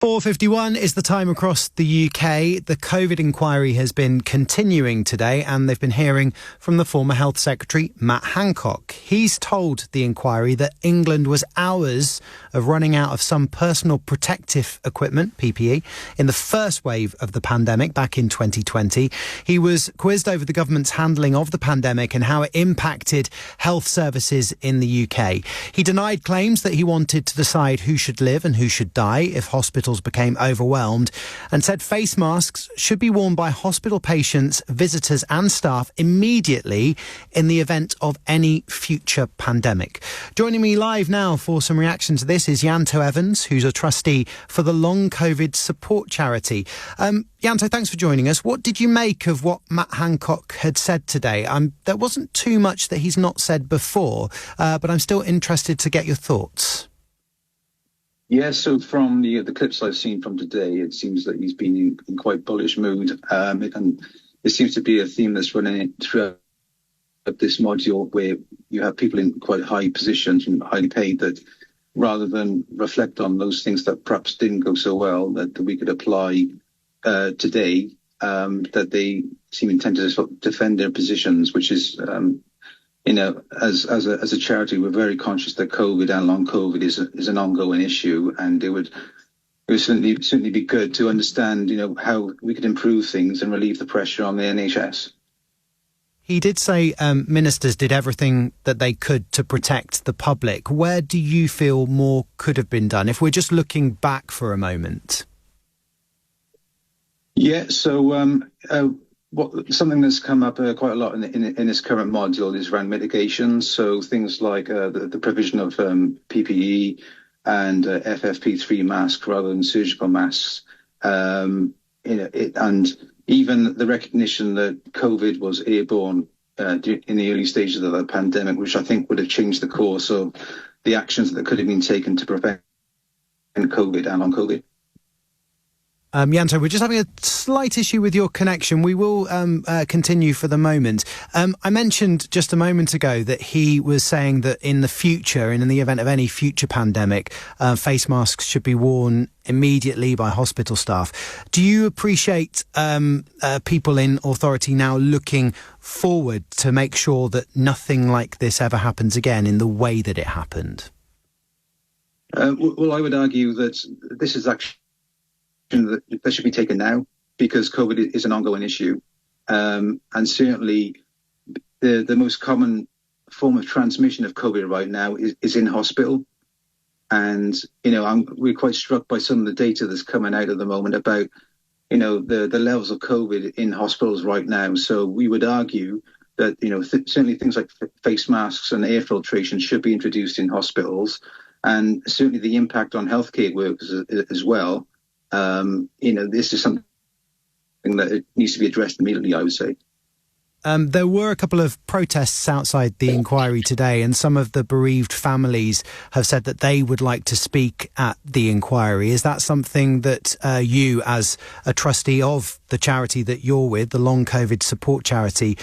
4:51 is the time across the UK. The COVID inquiry has been continuing today, and they've been hearing from the former Health Secretary, Matt Hancock. He's told the inquiry that England was hours of running out of some personal protective equipment, PPE, in the first wave of the pandemic back in 2020. He was quizzed over the government's handling of the pandemic and how it impacted health services in the UK. He denied claims that he wanted to decide who should live and who should die if hospitals became overwhelmed, and said face masks should be worn by hospital patients, visitors and staff immediately in the event of any future pandemic. Joining me live now for some reaction to this is Yanto Evans, who's a trustee for the Long COVID Support Charity. Yanto, thanks for joining us. What did you make of what Matt Hancock had said today? There wasn't too much that he's not said before, but I'm still interested to get your thoughts. Yeah, so from the clips I've seen from today, it seems that he's been in quite bullish mood, and there seems to be a theme that's running throughout this module where you have people in quite high positions and highly paid that rather than reflect on those things that perhaps didn't go so well, that we could apply today, that they seem intent to sort of defend their positions, which is... as a charity, we're very conscious that COVID and long COVID is an ongoing issue, and it would certainly be good to understand, how we could improve things and relieve the pressure on the NHS. He did say ministers did everything that they could to protect the public. Where do you feel more could have been done, if we're just looking back for a moment? Yeah, so... something that's come up quite a lot in this current module is around mitigation. So things like the provision of PPE and FFP3 masks rather than surgical masks, and even the recognition that COVID was airborne in the early stages of the pandemic, which I think would have changed the course of the actions that could have been taken to prevent COVID and long COVID. Yanto, we're just having a slight issue with your connection. We will continue for the moment. I mentioned just a moment ago that he was saying that in the future, and in the event of any future pandemic, face masks should be worn immediately by hospital staff. Do you appreciate people in authority now looking forward to make sure that nothing like this ever happens again in the way that it happened? Well, I would argue that this is actually that should be taken now, because COVID is an ongoing issue, and certainly the most common form of transmission of COVID right now is in hospital. And we're quite struck by some of the data that's coming out at the moment about the levels of COVID in hospitals right now. So we would argue that certainly things like face masks and air filtration should be introduced in hospitals, and certainly the impact on healthcare workers as well. This is something that it needs to be addressed immediately, I would say. There were a couple of protests outside the inquiry today, and some of the bereaved families have said that they would like to speak at the inquiry. Is that something that you, as a trustee of the charity that you're with, the Long COVID Support Charity,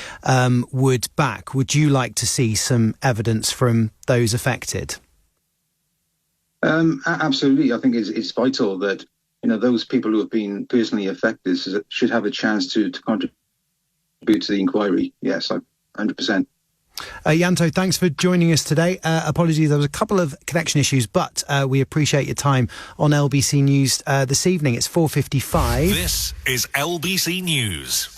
would back? Would you like to see some evidence from those affected? Absolutely. I think it's vital that those people who have been personally affected should have a chance to contribute to the inquiry. Yes, 100%. Yanto, thanks for joining us today. Apologies, there was a couple of connection issues, but we appreciate your time on LBC News this evening. It's 4:55. This is LBC News.